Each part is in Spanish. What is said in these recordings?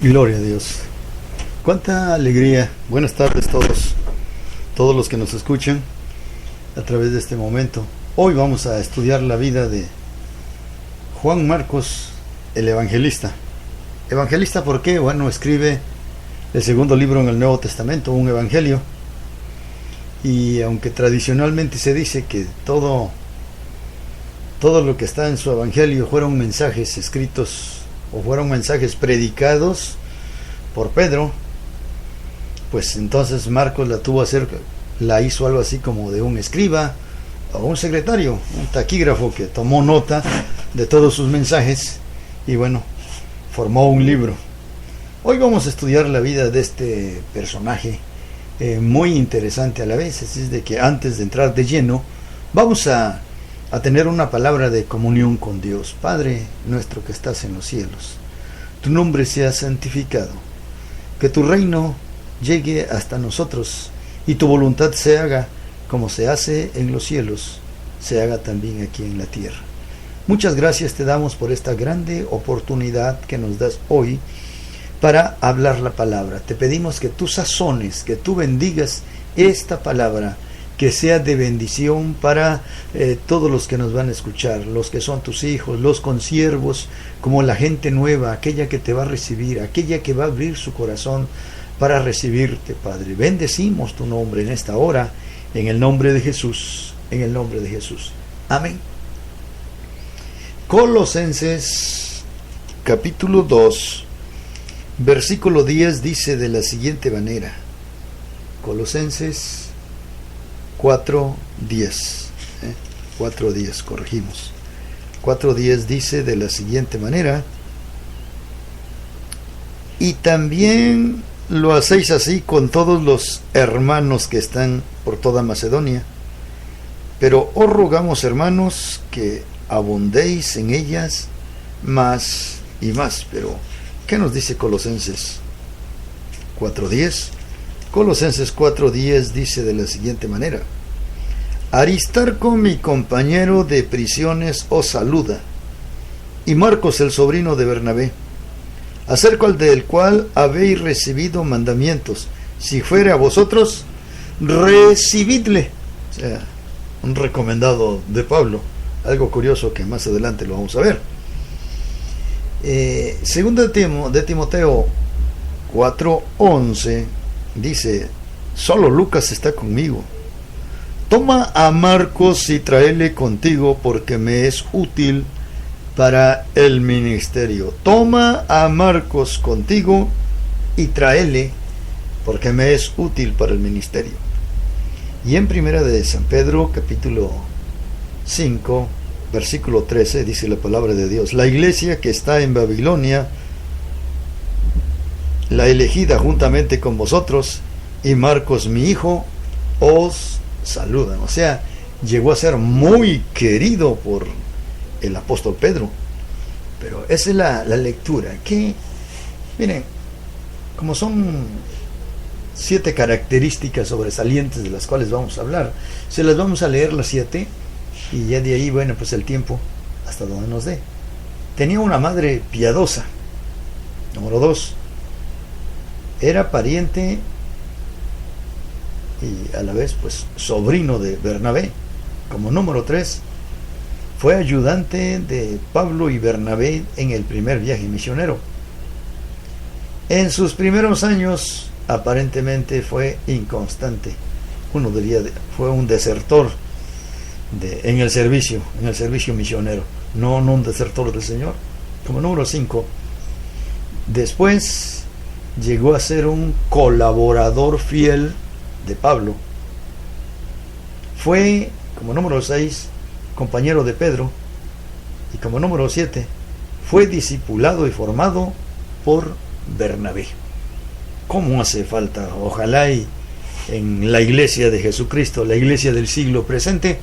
Gloria a Dios. Cuánta alegría. Buenas tardes todos los que nos escuchan a través de este momento. Hoy vamos a estudiar la vida de Juan Marcos, el evangelista. ¿Evangelista por qué? Bueno, escribe el segundo libro en el Nuevo Testamento, un evangelio. Y aunque tradicionalmente se dice que todo lo que está en su evangelio fueron mensajes escritos o fueron mensajes predicados por Pedro, pues entonces Marcos la hizo algo así como de un escriba o un secretario, un taquígrafo que tomó nota de todos sus mensajes y bueno, formó un libro. Hoy vamos a estudiar la vida de este personaje muy interesante a la vez, así es de que antes de entrar de lleno vamos a tener una palabra de comunión con Dios. Padre nuestro que estás en los cielos, tu nombre sea santificado, que tu reino llegue hasta nosotros y tu voluntad se haga como se hace en los cielos, se haga también aquí en la tierra. Muchas gracias te damos por esta grande oportunidad que nos das hoy para hablar la palabra. Te pedimos que tú sazones, que tú bendigas esta palabra, que sea de bendición para todos los que nos van a escuchar, los que son tus hijos, los consiervos, como la gente nueva, aquella que te va a recibir, aquella que va a abrir su corazón para recibirte, Padre. Bendecimos tu nombre en esta hora, en el nombre de Jesús, en el nombre de Jesús. Amén. Colosenses, capítulo 2, versículo 10, dice de la siguiente manera. Colosenses 4:10, 4:10, corregimos. 4:10 dice de la siguiente manera: y también lo hacéis así con todos los hermanos que están por toda Macedonia. Pero os rogamos, hermanos, que abundéis en ellas más y más. Pero, ¿qué nos dice Colosenses 4:10? Colosenses 4:10 dice de la siguiente manera: Aristarco, mi compañero de prisiones, os saluda, y Marcos, el sobrino de Bernabé, acerca del cual habéis recibido mandamientos. Si fuere a vosotros, recibidle. O sea, un recomendado de Pablo. Algo curioso que más adelante lo vamos a ver. Segundo de Timoteo 4:11 dice: solo Lucas está conmigo. Toma a Marcos y tráele contigo, porque me es útil para el ministerio. Toma a Marcos contigo y tráele, porque me es útil para el ministerio. Y en primera de San Pedro, capítulo 5, versículo 13, dice la palabra de Dios: la iglesia que está en Babilonia, la elegida juntamente con vosotros, y Marcos mi hijo, os saludan. O sea, llegó a ser muy querido por el apóstol Pedro. Pero esa es la lectura. Que, miren, como son 7 características sobresalientes de las cuales vamos a hablar, se las vamos a leer las 7 y ya de ahí, bueno, pues el tiempo hasta donde nos dé. Tenía una madre piadosa. Número 2, era pariente y a la vez pues sobrino de Bernabé. Como número 3, fue ayudante de Pablo y Bernabé en el primer viaje misionero. En sus primeros años aparentemente fue inconstante. Uno diría fue un desertor en el servicio misionero, no un desertor del Señor. Como número 5, después llegó a ser un colaborador fiel de Pablo. Fue, como número 6, compañero de Pedro. Y como número 7, fue discipulado y formado por Bernabé. ¿Cómo hace falta? Ojalá y en la iglesia de Jesucristo, la iglesia del siglo presente,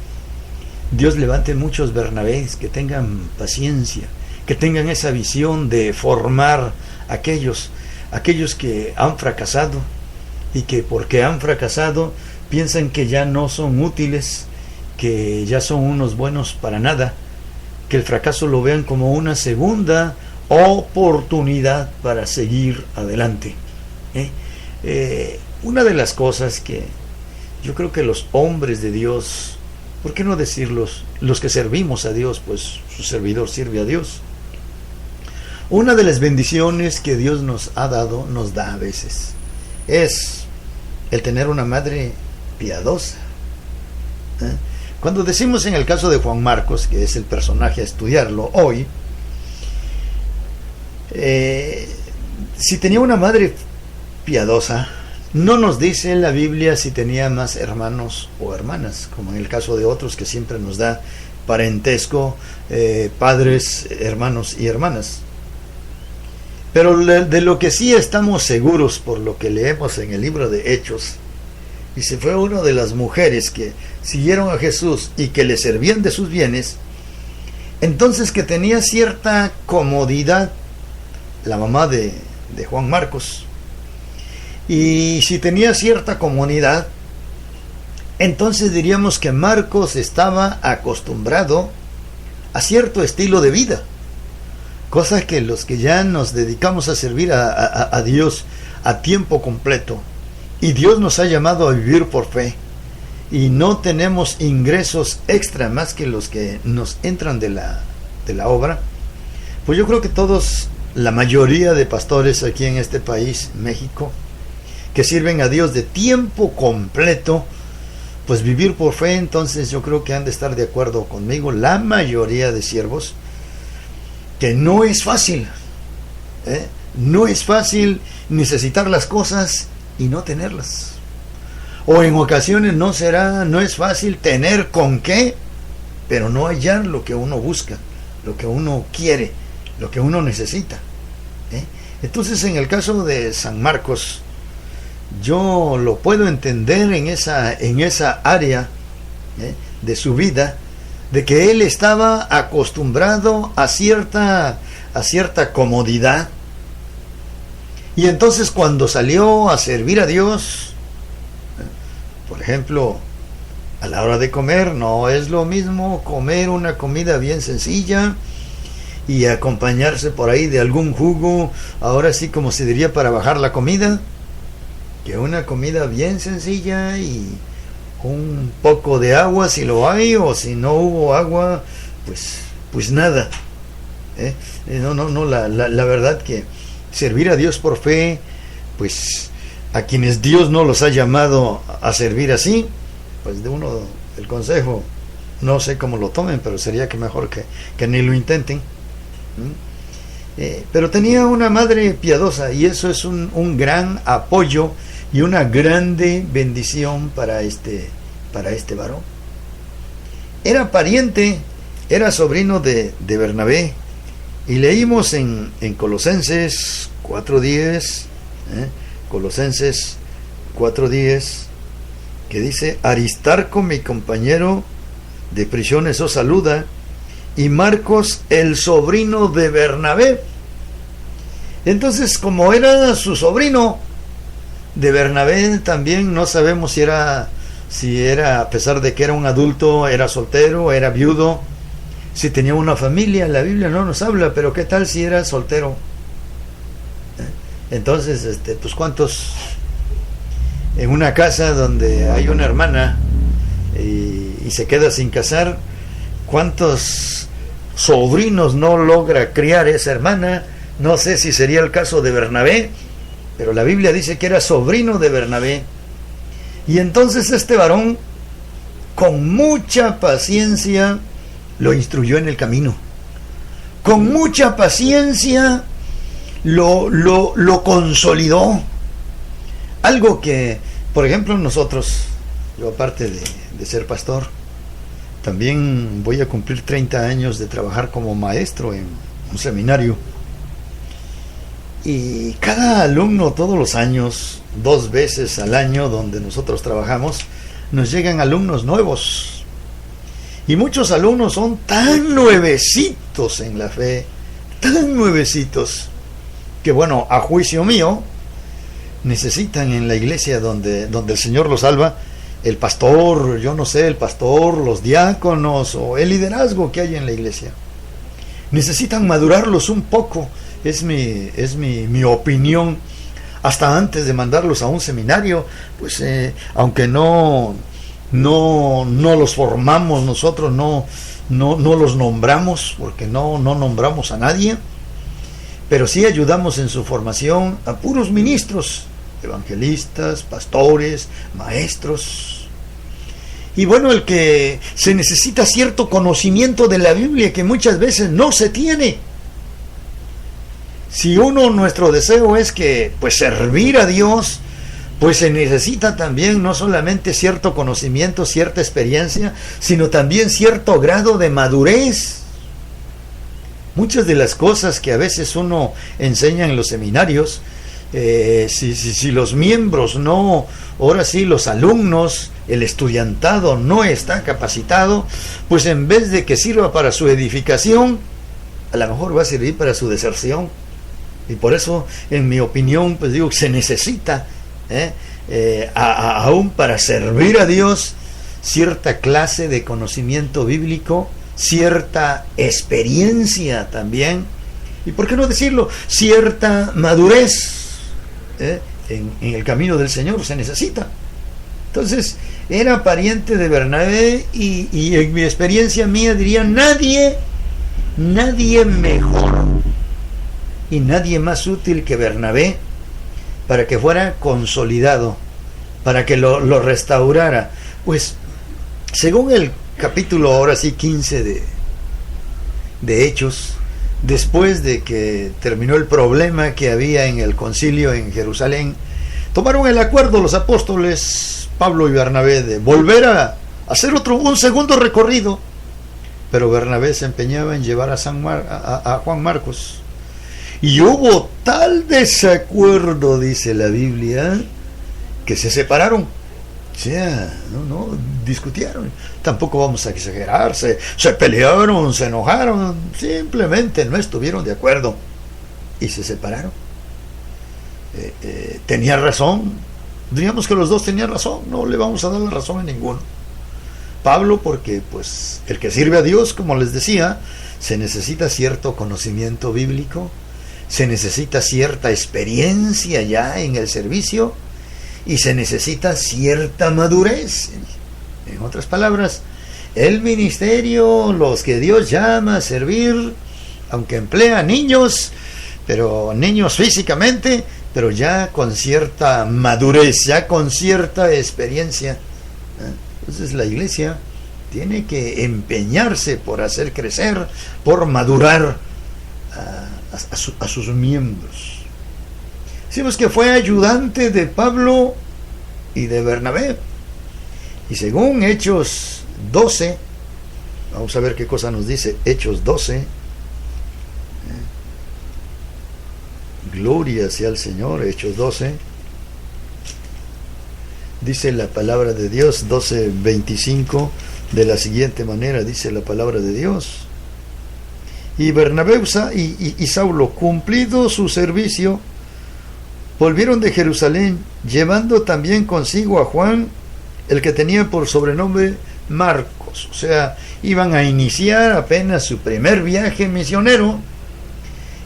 Dios levante muchos Bernabés que tengan paciencia, que tengan esa visión de formar aquellos que han fracasado y que porque han fracasado piensan que ya no son útiles, que ya son unos buenos para nada, que el fracaso lo vean como una segunda oportunidad para seguir adelante. Una de las cosas que yo creo que los hombres de Dios, ¿por qué no decirlos? Los que servimos a Dios, pues su servidor sirve a Dios. Una de las bendiciones que Dios nos ha dado, nos da a veces, es el tener una madre piadosa. Cuando decimos en el caso de Juan Marcos, que es el personaje a estudiarlo hoy, si tenía una madre piadosa, no nos dice en la Biblia si tenía más hermanos o hermanas, como en el caso de otros que siempre nos da parentesco, padres, hermanos y hermanas. Pero de lo que sí estamos seguros por lo que leemos en el libro de Hechos, y si fue una de las mujeres que siguieron a Jesús y que le servían de sus bienes, entonces que tenía cierta comodidad la mamá de Juan Marcos. Y si tenía cierta comodidad, entonces diríamos que Marcos estaba acostumbrado a cierto estilo de vida, cosa que los que ya nos dedicamos a servir a Dios a tiempo completo, y Dios nos ha llamado a vivir por fe, y no tenemos ingresos extra más que los que nos entran de la obra, pues yo creo que todos, la mayoría de pastores aquí en este país, México, que sirven a Dios de tiempo completo, pues vivir por fe, entonces yo creo que han de estar de acuerdo conmigo, la mayoría de siervos, que no es fácil, no es fácil necesitar las cosas y no tenerlas, o en ocasiones no es fácil tener con qué, pero no hallar lo que uno busca, lo que uno quiere, lo que uno necesita. Entonces en el caso de San Marcos, yo lo puedo entender en esa área de su vida, de que él estaba acostumbrado a cierta comodidad, y entonces cuando salió a servir a Dios, por ejemplo, a la hora de comer, no es lo mismo comer una comida bien sencilla y acompañarse por ahí de algún jugo, ahora sí como se diría para bajar la comida, que una comida bien sencilla y un poco de agua si lo hay, o si no hubo agua, pues nada. La verdad que servir a Dios por fe, pues a quienes Dios no los ha llamado a servir así, pues de uno el consejo, no sé cómo lo tomen, pero sería que mejor que ni lo intenten. Pero tenía una madre piadosa, y eso es un gran apoyo y una grande bendición para este varón. Era pariente, era sobrino de Bernabé, y leímos en Colosenses 4:10, Colosenses 4:10, que dice: Aristarco, mi compañero de prisiones, os saluda, y Marcos, el sobrino de Bernabé. Entonces, como era su sobrino de Bernabé, también no sabemos si era, a pesar de que era un adulto, era soltero, era viudo, si tenía una familia. La Biblia no nos habla, pero qué tal si era soltero. Entonces, pues cuántos en una casa donde hay una hermana y se queda sin casar, cuántos sobrinos no logra criar esa hermana. No sé si sería el caso de Bernabé, pero la Biblia dice que era sobrino de Bernabé. Y entonces este varón, con mucha paciencia, lo instruyó en el camino. Con mucha paciencia lo consolidó. Algo que, por ejemplo, nosotros, yo aparte de ser pastor, también voy a cumplir 30 años de trabajar como maestro en un seminario. Y cada alumno, todos los años, 2 veces al año donde nosotros trabajamos, nos llegan alumnos nuevos. Y muchos alumnos son tan nuevecitos en la fe, tan nuevecitos, que bueno, a juicio mío, necesitan en la iglesia donde el Señor los salva, el pastor, yo no sé, el pastor, los diáconos o el liderazgo que hay en la iglesia. Necesitan madurarlos un poco mi opinión, hasta antes de mandarlos a un seminario, pues aunque no los formamos nosotros, no los nombramos, porque no nombramos a nadie, pero sí ayudamos en su formación a puros ministros, evangelistas, pastores, maestros. Y bueno, el que se necesita cierto conocimiento de la Biblia que muchas veces no se tiene. Si nuestro deseo es que pues servir a Dios, pues se necesita también no solamente cierto conocimiento, cierta experiencia, sino también cierto grado de madurez. Muchas de las cosas que a veces uno enseña en los seminarios, si los miembros ahora sí los alumnos, el estudiantado no está capacitado, pues en vez de que sirva para su edificación, a lo mejor va a servir para su deserción. Y por eso, en mi opinión, pues digo que se necesita, aún para servir a Dios, cierta clase de conocimiento bíblico, cierta experiencia también, y por qué no decirlo, cierta madurez en el camino del Señor se necesita. Entonces, era pariente de Bernabé, y en mi experiencia mía diría, nadie mejor y nadie más útil que Bernabé para que fuera consolidado, para que lo restaurara. Pues, según el capítulo ahora sí 15 de Hechos, después de que terminó el problema que había en el concilio en Jerusalén, tomaron el acuerdo los apóstoles Pablo y Bernabé de volver a hacer un segundo recorrido, pero Bernabé se empeñaba en llevar a Juan Marcos. Y hubo tal desacuerdo, dice la Biblia, que se separaron. O sea, no discutieron. Tampoco vamos a exagerar, se pelearon, se enojaron, simplemente no estuvieron de acuerdo y se separaron. Tenía razón, diríamos que los dos tenían razón, no le vamos a dar la razón a ninguno. Pablo, porque pues el que sirve a Dios, como les decía, se necesita cierto conocimiento bíblico, se necesita cierta experiencia ya en el servicio y se necesita cierta madurez. En otras palabras, el ministerio, los que Dios llama a servir, aunque emplea niños, pero niños físicamente, pero ya con cierta madurez, ya con cierta experiencia. Entonces la iglesia tiene que empeñarse por hacer crecer, por madurar a sus miembros. Decimos que fue ayudante de Pablo y de Bernabé. Y según Hechos 12, vamos a ver qué cosa nos dice Hechos 12. Gloria sea al Señor. Hechos 12. Dice la palabra de Dios, 12:25, de la siguiente manera dice la palabra de Dios. Y Bernabé y Saulo, cumplido su servicio, volvieron de Jerusalén, llevando también consigo a Juan, el que tenía por sobrenombre Marcos. O sea, iban a iniciar apenas su primer viaje misionero.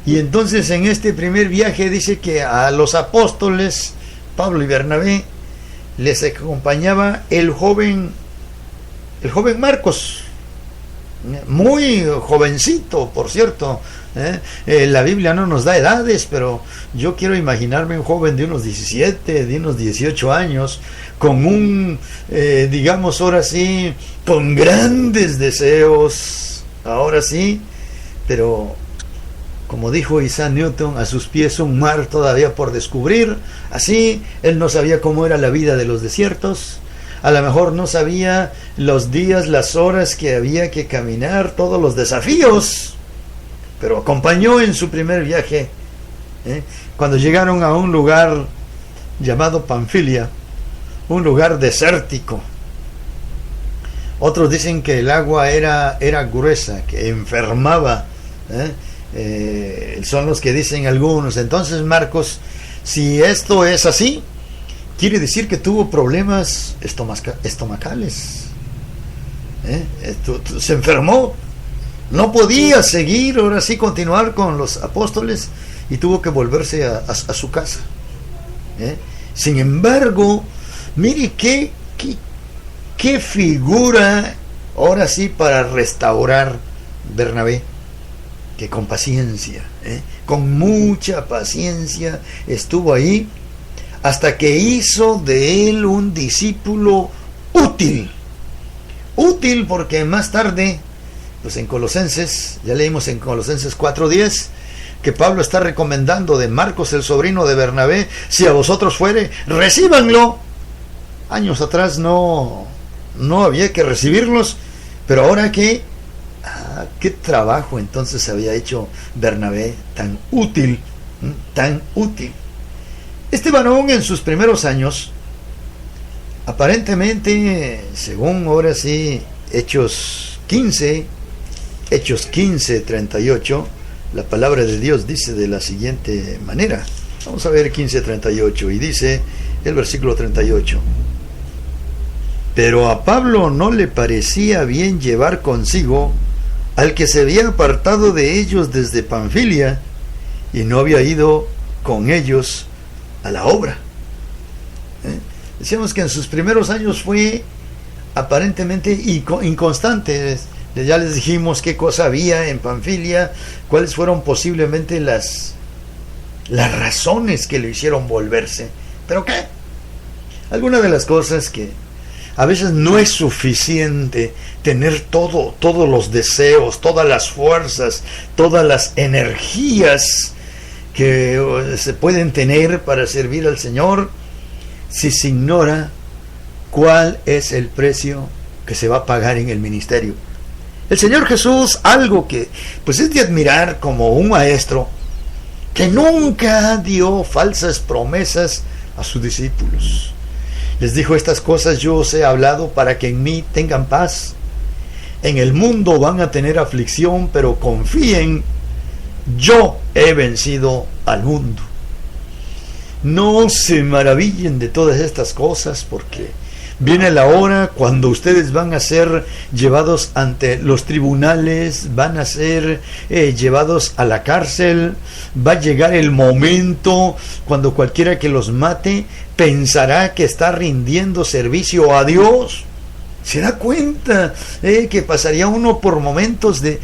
Y entonces en este primer viaje dice que a los apóstoles Pablo y Bernabé les acompañaba el joven Marcos, muy jovencito, por cierto. La Biblia no nos da edades, pero yo quiero imaginarme un joven de unos 17, de unos 18 años, con digamos ahora sí, con grandes deseos, ahora sí, pero como dijo Isaac Newton, a sus pies un mar todavía por descubrir. Así, él no sabía cómo era la vida de los desiertos, a lo mejor no sabía los días, las horas que había que caminar, todos los desafíos, pero acompañó en su primer viaje. Cuando llegaron a un lugar llamado Panfilia, un lugar desértico, otros dicen que el agua era gruesa, que enfermaba, son los que dicen algunos. Entonces Marcos, si esto es así, quiere decir que tuvo problemas estomacales. Se enfermó, no podía seguir, ahora sí, continuar con los apóstoles, y tuvo que volverse a su casa. Sin embargo, mire qué figura ahora sí para restaurar Bernabé, que con paciencia, con mucha paciencia estuvo ahí hasta que hizo de él un discípulo útil porque más tarde, pues en Colosenses, ya leímos en Colosenses 4:10, que Pablo está recomendando de Marcos, el sobrino de Bernabé, si a vosotros fuere, recíbanlo. Años atrás no había que recibirlos, pero ahora qué trabajo entonces había hecho Bernabé tan útil. Este varón en sus primeros años, aparentemente, según ahora sí, Hechos 15:38, la palabra de Dios dice de la siguiente manera. Vamos a ver 15:38, y dice el versículo 38. Pero a Pablo no le parecía bien llevar consigo al que se había apartado de ellos desde Panfilia y no había ido con ellos a la obra. Decíamos que en sus primeros años fue aparentemente inconstante. Ya les dijimos qué cosa había en Panfilia, cuáles fueron posiblemente las razones que le hicieron volverse. ¿Pero qué? Alguna de las cosas que a veces no es suficiente tener todos los deseos, todas las fuerzas, todas las energías que se pueden tener para servir al Señor, si se ignora cuál es el precio que se va a pagar en el ministerio. El Señor Jesús, algo que pues es de admirar como un maestro, que nunca dio falsas promesas a sus discípulos. Les dijo: estas cosas yo os he hablado para que en mí tengan paz. En el mundo van a tener aflicción, pero confíen, yo he vencido al mundo. No se maravillen de todas estas cosas, porque viene la hora cuando ustedes van a ser llevados ante los tribunales, van a ser llevados a la cárcel. Va a llegar el momento cuando cualquiera que los mate pensará que está rindiendo servicio a Dios. Se da cuenta que pasaría uno por momentos de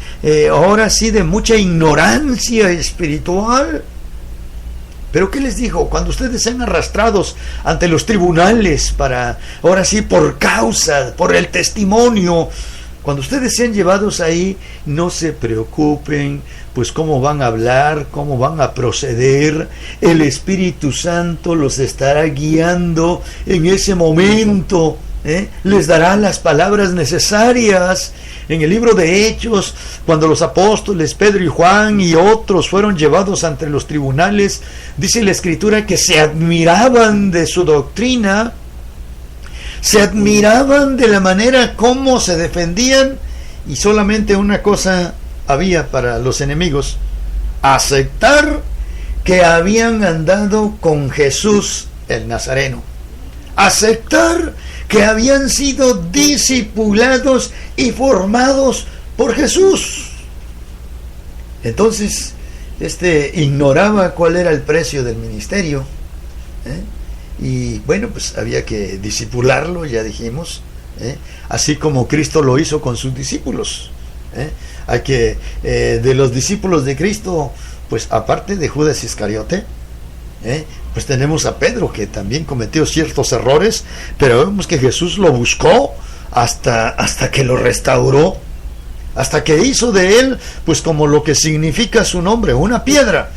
ahora sí de mucha ignorancia espiritual. Pero ¿qué les dijo? Cuando ustedes sean arrastrados ante los tribunales para, ahora sí, por causa, por el testimonio, cuando ustedes sean llevados ahí, no se preocupen, pues cómo van a hablar, cómo van a proceder. El Espíritu Santo los estará guiando en ese momento, les dará las palabras necesarias. En el libro de Hechos, cuando los apóstoles Pedro y Juan y otros fueron llevados ante los tribunales, dice la Escritura que se admiraban de su doctrina, se admiraban de la manera como se defendían, y solamente una cosa había para los enemigos: aceptar que habían andado con Jesús el Nazareno, aceptar que habían sido discipulados y formados por Jesús. Entonces, ignoraba cuál era el precio del ministerio, y bueno, pues había que discipularlo, ya dijimos, así como Cristo lo hizo con sus discípulos. Hay que, de los discípulos de Cristo, pues aparte de Judas Iscariote, pues tenemos a Pedro, que también cometió ciertos errores, pero vemos que Jesús lo buscó hasta que lo restauró, hasta que hizo de él, pues como lo que significa su nombre, una piedra,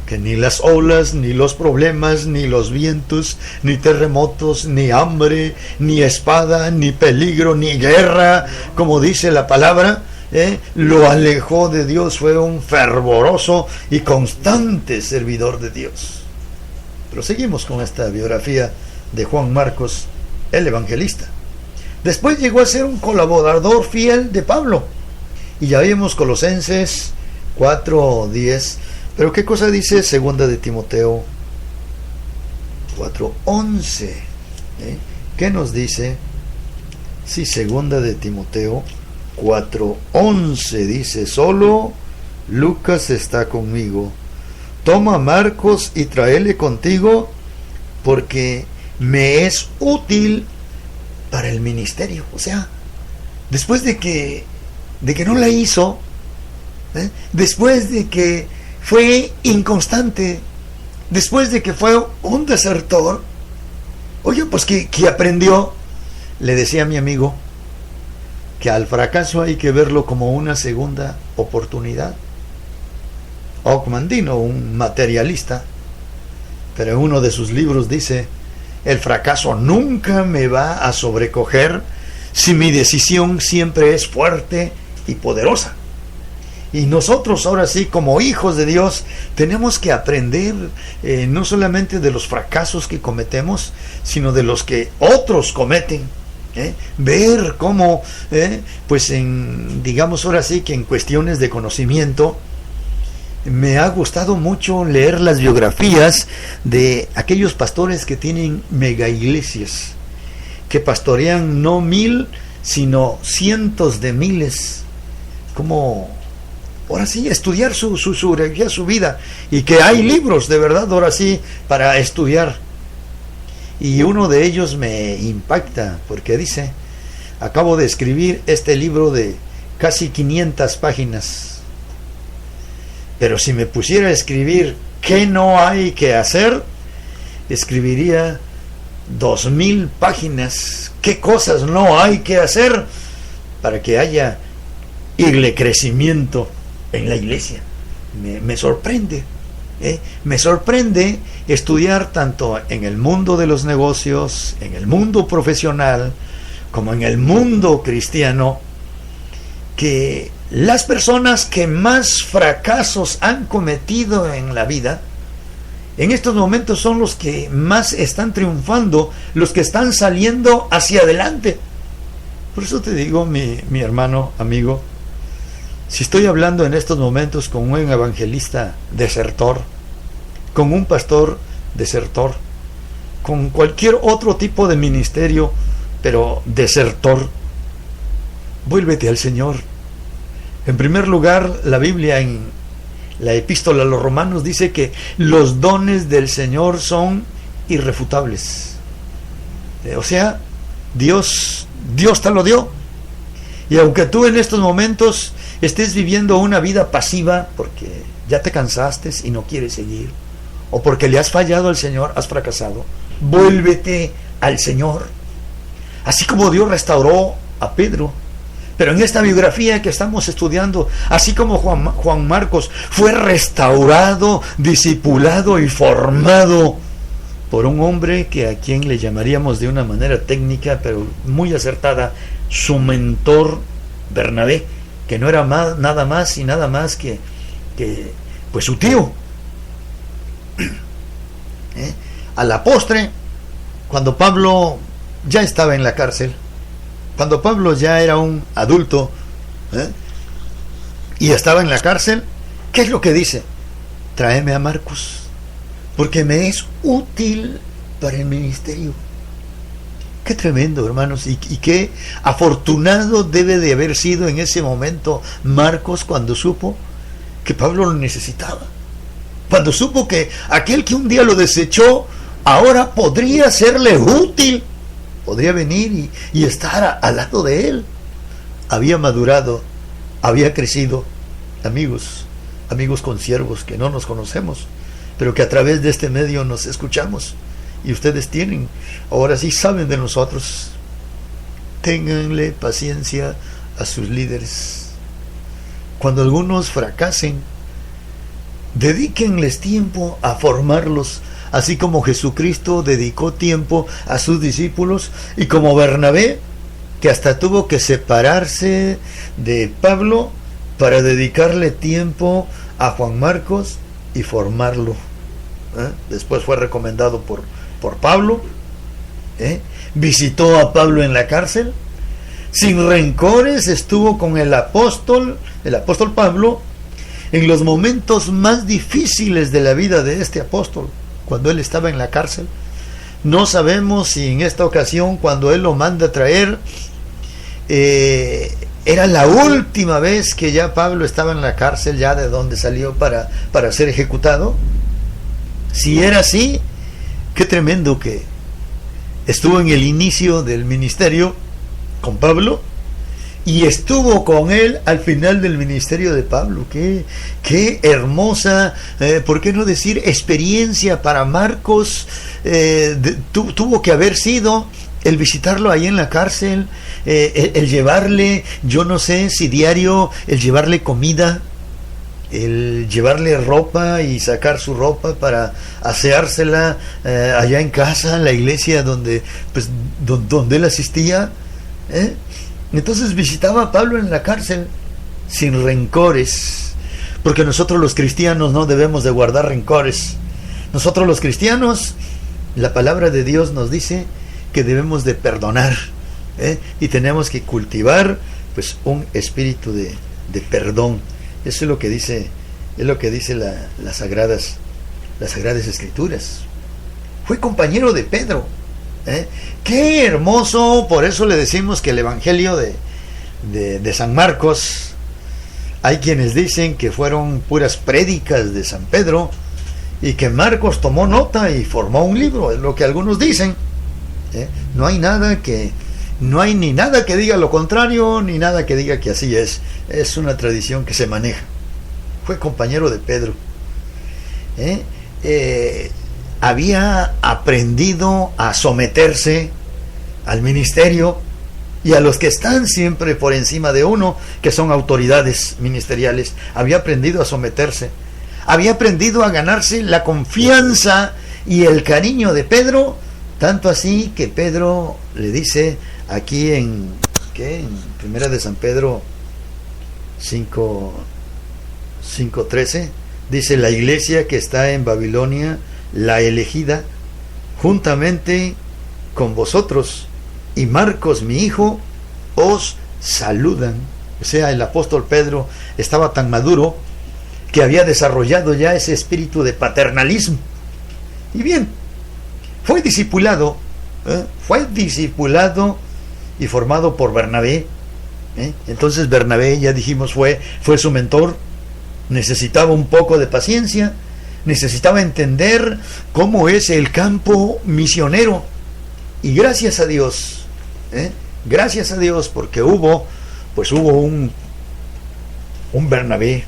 que ni las olas, ni los problemas, ni los vientos, ni terremotos, ni hambre, ni espada, ni peligro, ni guerra, como dice la palabra, lo alejó de Dios. Fue un fervoroso y constante servidor de Dios. Pero seguimos con esta biografía de Juan Marcos, el evangelista. Después llegó a ser un colaborador fiel de Pablo. Y ya vimos Colosenses 4:10. Pero ¿qué cosa dice segunda de Timoteo 4:11? ¿Qué nos dice? Sí, segunda de Timoteo 4:11 dice: solo Lucas está conmigo, toma a Marcos y tráele contigo, porque me es útil para el ministerio. O sea, después de que no la hizo, después de que fue inconstante, después de que fue un desertor, oye, pues que aprendió. Le decía a mi amigo que al fracaso hay que verlo como una segunda oportunidad. Ockmandino, un materialista, pero en uno de sus libros dice: el fracaso nunca me va a sobrecoger si mi decisión siempre es fuerte y poderosa. Y nosotros ahora sí, como hijos de Dios, tenemos que aprender no solamente de los fracasos que cometemos, sino de los que otros cometen. Ver cómo, pues digamos ahora sí que en cuestiones de conocimiento, me ha gustado mucho leer las biografías de aquellos pastores que tienen mega iglesias, que pastorean no 1000, sino cientos de miles. Como ahora sí, estudiar su vida, y que hay libros de verdad ahora sí para estudiar. Y uno de ellos me impacta porque dice: acabo de escribir este libro de casi 500 páginas, pero si me pusiera a escribir qué no hay que hacer, escribiría 2000 páginas. ¿Qué cosas no hay que hacer para que haya crecimiento en la iglesia? Me sorprende. Me sorprende estudiar tanto en el mundo de los negocios, en el mundo profesional, como en el mundo cristiano, que las personas que más fracasos han cometido en la vida, en estos momentos son los que más están triunfando, los que están saliendo hacia adelante. Por eso te digo, mi hermano, amigo, si estoy hablando en estos momentos con un evangelista desertor, con un pastor desertor, con cualquier otro tipo de ministerio, pero desertor, vuélvete al Señor. En primer lugar, la Biblia en la epístola a los Romanos dice que los dones del Señor son irrefutables. O sea, Dios te lo dio. Y aunque tú en estos momentos estés viviendo una vida pasiva porque ya te cansaste y no quieres seguir, o porque le has fallado al Señor, has fracasado, vuélvete al Señor. Así como Dios restauró a Pedro. Pero en esta biografía que estamos estudiando, así como Juan Marcos fue restaurado, discipulado y formado por un hombre que a quien le llamaríamos de una manera técnica pero muy acertada, su mentor Bernabé, que no era nada más y nada más que pues su tío. A la postre, cuando Pablo ya estaba en la cárcel, cuando Pablo ya era un adulto y estaba en la cárcel, ¿qué es lo que dice? Tráeme a Marcos, porque me es útil para el ministerio. Qué tremendo, hermanos, y qué afortunado debe de haber sido en ese momento Marcos cuando supo que Pablo lo necesitaba, cuando supo que aquel que un día lo desechó ahora podría serle útil, podría venir y estar al lado de él. Había madurado, había crecido. Amigos consiervos que no nos conocemos, pero que a través de este medio nos escuchamos, y ustedes tienen, ahora sí saben de nosotros. Ténganle paciencia a sus líderes. Cuando algunos fracasen, dedíquenles tiempo a formarlos, así como Jesucristo dedicó tiempo a sus discípulos, y como Bernabé, que hasta tuvo que separarse de Pablo para dedicarle tiempo a Juan Marcos y formarlo. Después fue recomendado por Pablo, visitó a Pablo en la cárcel, sin rencores estuvo con el apóstol Pablo en los momentos más difíciles de la vida de este apóstol, cuando él estaba en la cárcel. No sabemos si en esta ocasión, cuando él lo manda a traer, era la última vez que ya Pablo estaba en la cárcel, ya de donde salió para ser ejecutado. Si era así, qué tremendo que estuvo en el inicio del ministerio con Pablo y estuvo con él al final del ministerio de Pablo. Qué hermosa, ¿por qué no decir experiencia para Marcos? Tuvo que haber sido el visitarlo ahí en la cárcel, el llevarle, yo no sé si diario, el llevarle comida, el llevarle ropa y sacar su ropa para aseársela allá en casa, en la iglesia donde él asistía. Entonces visitaba a Pablo en la cárcel sin rencores, porque nosotros los cristianos no debemos de guardar rencores. Nosotros los cristianos, la palabra de Dios nos dice que debemos de perdonar, y tenemos que cultivar pues un espíritu de perdón. Eso es lo que dice las sagradas escrituras. Fue compañero de Pedro. Qué hermoso. Por eso le decimos que el evangelio de San Marcos, hay quienes dicen que fueron puras prédicas de San Pedro y que Marcos tomó nota y formó un libro, es lo que algunos dicen. No hay ni nada que diga lo contrario, ni nada que diga que así es. Es una tradición que se maneja. Fue compañero de Pedro. Había aprendido a someterse al ministerio y a los que están siempre por encima de uno, que son autoridades ministeriales. Había aprendido a someterse. Había aprendido a ganarse la confianza y el cariño de Pedro, tanto así que Pedro le dice aquí en Primera de San Pedro 5:13, dice: la iglesia que está en Babilonia, la elegida, juntamente con vosotros y Marcos mi hijo, os saludan. O sea, el apóstol Pedro estaba tan maduro que había desarrollado ya ese espíritu de paternalismo. Y bien, fue discipulado y formado por Bernabé. Entonces Bernabé, ya dijimos, fue su mentor. Necesitaba un poco de paciencia, necesitaba entender cómo es el campo misionero. Y gracias a Dios, porque hubo un Bernabé,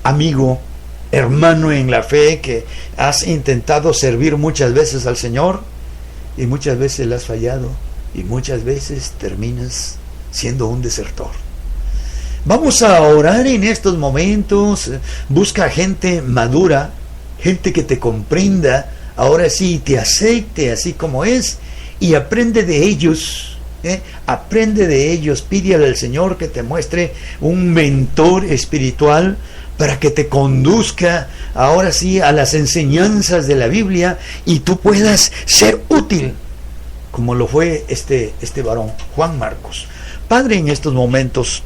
amigo, hermano en la fe, que has intentado servir muchas veces al Señor y muchas veces le has fallado y muchas veces terminas siendo un desertor. Vamos a orar en estos momentos. Busca gente madura, gente que te comprenda, ahora sí, te acepte así como es, y aprende de ellos. Aprende de ellos. Pídele al Señor que te muestre un mentor espiritual para que te conduzca ahora sí a las enseñanzas de la Biblia y tú puedas ser útil, como lo fue este varón, Juan Marcos. Padre, en estos momentos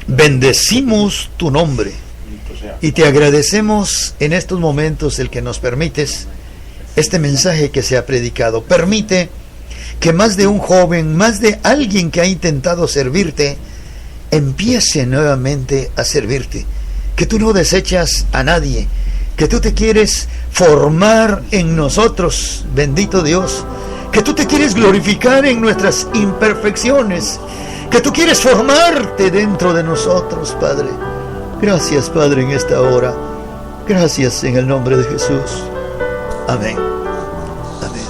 bendecimos tu nombre y te agradecemos en estos momentos el que nos permites este mensaje que se ha predicado. Permite que más de un joven, más de alguien que ha intentado servirte, empiece nuevamente a servirte. Que tú no desechas a nadie, que tú te quieres formar en nosotros, bendito Dios, que tú te quieres glorificar en nuestras imperfecciones, que tú quieres formarte dentro de nosotros, Padre. Gracias, Padre, en esta hora. Gracias en el nombre de Jesús. Amén. Amén.